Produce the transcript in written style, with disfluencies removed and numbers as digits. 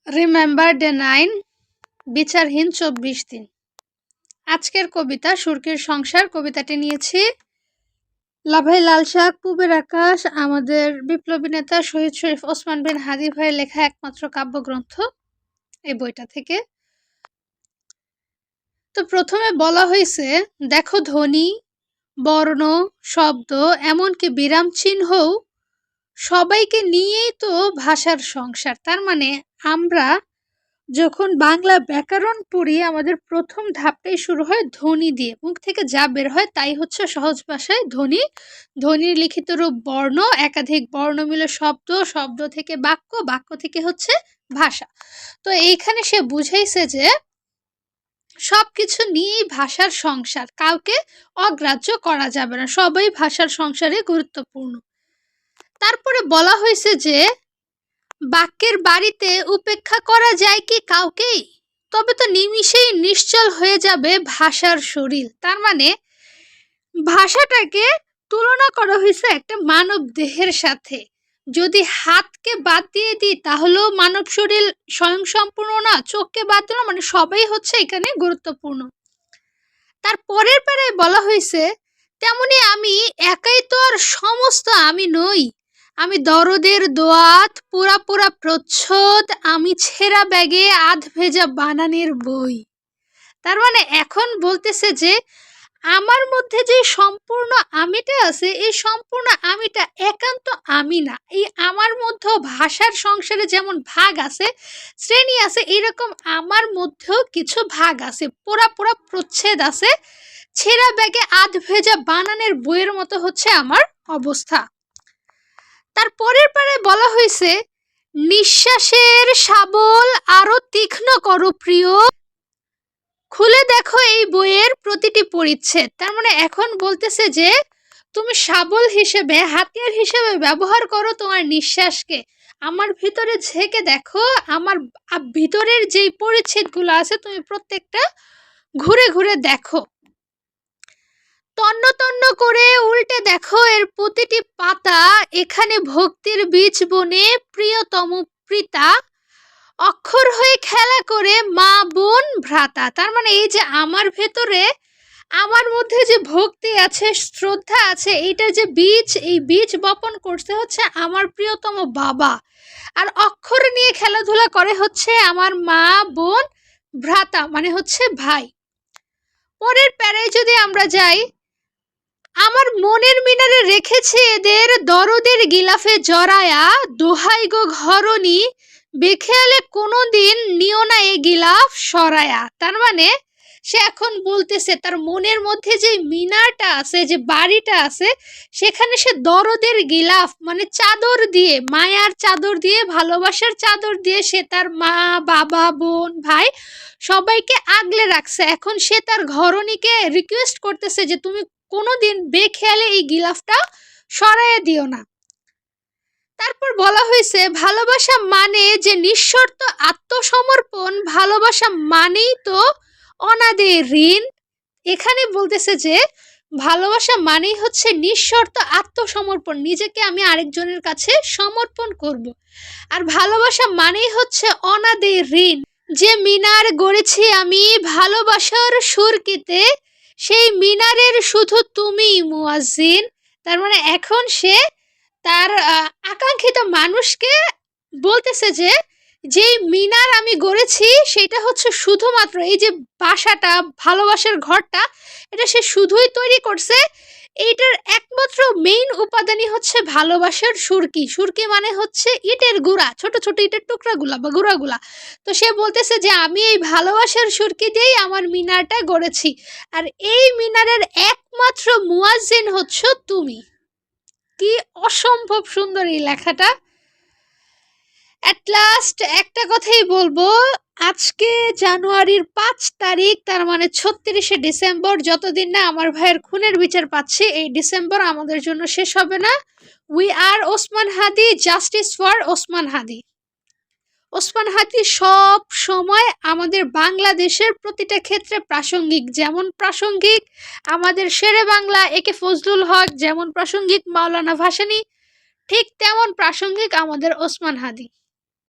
Remember day 9 বিচারহীন 24 দিন। আজকের কবিতা সুরকির সংসার। কবিতাটি নিয়েছি লাভাই লাল শাক পূবের আকাশ, আমাদের বিপ্লবী নেতা শহীদ শরীফ ওসমান বিন হাদি ভাইয়ের লেখা একমাত্র কাব্যগ্রন্থ, এই বইটা থেকে। তো প্রথমে বলা হয়েছে, দেখো ধ্বনি, বর্ণ, শব্দ, এমনকি বিরাম চিহ্নও সবাইকে নিয়েই তো ভাষার সংসার। তার মানে আমরা যখন বাংলা ব্যাকরণ পড়ি, আমাদের প্রথম ধাপটাই শুরু হয় ধ্বনি দিয়ে। মুখ থেকে যা বের হয় তাই হচ্ছে সহজ ভাষায় ধ্বনি। ধ্বনির লিখিত রূপ বর্ণ, একাধিক বর্ণ মিলে শব্দ, শব্দ থেকে বাক্য, বাক্য থেকে হচ্ছে ভাষা। তো এইখানে সে বুঝাইছে যে সবকিছু নিয়েই ভাষার সংসার, কাউকে অগ্রাহ্য করা যাবে না, সবাই ভাষার সংসারে গুরুত্বপূর্ণ। তারপরে বলা হয়েছে যে বাক্যের বাড়িতে উপেক্ষা করা যায় কি কাউকেই? তবে তো নিমিষেই নিশ্চল হয়ে যাবে ভাষার শরীর। তার মানে ভাষাটাকে তুলনা করা হয়েছে একটা মানব দেহের সাথে। যদি হাতকে বাদ দিয়ে দিই তাহলেও মানব শরীর স্বয়ংসম্পূর্ণ না, চোখকে বাদ দিল মানে সবাই হচ্ছে এখানে গুরুত্বপূর্ণ। তার পরের প্যারায় বলা হয়েছে, তেমনি আমি একাই তো আর সমস্ত আমি নই, আমি দরদের দোয়াত, পুরা পুরা প্রচ্ছদ, আমি ছেঁড়া ব্যাগে আধ ভেজা বানানের বই। তার মানে এখন বলতেছে যে আমার মধ্যে যে সম্পূর্ণ আমিটা আছে, এই সম্পূর্ণ আমিটা একান্ত আমি না। এই আমার মধ্যেও ভাষার সংসারে যেমন ভাগ আছে, শ্রেণী আছে, এরকম আমার মধ্যেও কিছু ভাগ আছে, পোড়া পোড়া প্রচ্ছেদ আছে, ছেঁড়া ব্যাগে আধ ভেজা বানানের বইয়ের মতো হচ্ছে আমার অবস্থা। তার পরের পারে বলা হয়েছে, নিঃশ্বাসের শাবল আরো তীক্ষ্ণ করো প্রিয়, খুলে দেখো এই বইয়ের প্রতিটি পরিচ্ছেদ। তার মানে এখন বলতেছে যে তুমি শাবল হিসেবে, হাতিয়ার হিসেবে ব্যবহার করো তোমার নিঃশ্বাসকে। আমার ভিতরে ঝেঁকে দেখো, আমার ভিতরের যেই পরিচ্ছেদগুলো আছে তুমি প্রত্যেকটা ঘুরে ঘুরে দেখো, তন্ন তন্ন করে উল্টে দেখো এর প্রতিটি পাতা, এখানে ভক্তির বীজ বনে প্রিয়তম প্রীতা, অক্ষর হয়ে খেলা করে মা বোন ভ্রাতা। তার মানে এই যে আমার ভেতরে, আমার মধ্যে যে ভক্তি আছে, শ্রদ্ধা আছে, এইটার যে বীজ, এই বীজ বপন করতে হচ্ছে আমার প্রিয়তম বাবা, আর অক্ষর নিয়ে খেলাধুলা করে হচ্ছে আমার মা বোন ভ্রাতা মানে হচ্ছে ভাই। পরের প্যারায় যদি আমরা যাই, আমার মনের মিনারে রেখেছে এদের দরদের গিলাফে জড়ায়া, দোহাই গো ঘরণী বেখেয়ালে কোনোদিন নিও না এ গিলাফ সরায়া। তার মানে সে এখন বলতেছে তার মনের মধ্যে যে মিনারটা আছে, যে বাড়িটা আছে, সেখানে সে দরদের গিলাফ মানে চাদর দিয়ে, মায়ার চাদর দিয়ে, ভালোবাসার চাদর দিয়ে সে তার মা, বাবা, বোন, ভাই সবাইকে আগলে রাখছে। এখন সে তার ঘরণীকে রিকোয়েস্ট করতেছে যে তুমি কোনোদিন বেখেয়ালে এই গিলাফটা সরাইয়া দিও না। তারপর বলা হয়েছে, ভালোবাসা মানে যে নিঃশর্ত আত্মসমর্পণ, ভালোবাসা মানেই তো অনাদে ঋণ। এখানে বলতেছে যে ভালোবাসা মানেই হচ্ছে নিঃশর্ত আত্মসমর্পণ, নিজেকে আমি আরেকজনের কাছে সমর্পণ করব। আর ভালোবাসা মানেই হচ্ছে অনাদে ঋণ। যে মিনার গড়েছি আমি ভালোবাসার সুরকিতে, সেই মিনারের শুধু তুমি মুয়াজ্জিন। তার মানে এখন সে তার আকাঙ্ক্ষিত মানুষকে বলতেছে যে যেই মিনার আমি গড়েছি সেটা হচ্ছে শুধুমাত্র এই যে বাসাটা, ভালোবাসার ঘরটা, এটা সে শুধুই তৈরি করছে, এইটার একমাত্র মেইন উপাদানই হচ্ছে ভালোবাসার সুরকি। সুরকি মানে হচ্ছে ইটের গুঁড়া, ছোট ছোট ইটের টুকরাগুলা বা গুঁড়াগুলা। তো সে বলতেছে যে আমি এই ভালোবাসার সুরকি দিয়েই আমার মিনারটা গড়েছি, আর এই মিনারের একমাত্র মুয়াজ্জিন হচ্ছ তুমি। কি অসম্ভব সুন্দর এই লেখাটা। অ্যাট লাস্ট একটা কথাই বলবো, আজকে জানুয়ারির 5 তারিখ, তার মানে 36শে ডিসেম্বর, যতদিন না আমার ভাইয়ের খুনের বিচার পাচ্ছি এই ডিসেম্বর আমাদের জন্য শেষ হবে না। We are Osman Hadi, justice for Osman Hadi. Osman Hadi সব সময় আমাদের বাংলাদেশের প্রতিটা ক্ষেত্রে প্রাসঙ্গিক। যেমন প্রাসঙ্গিক আমাদের শেরে বাংলা একে ফজলুল হক, যেমন প্রাসঙ্গিক মাওলানা ভাসানী, ঠিক তেমন প্রাসঙ্গিক আমাদের ওসমান হাদি।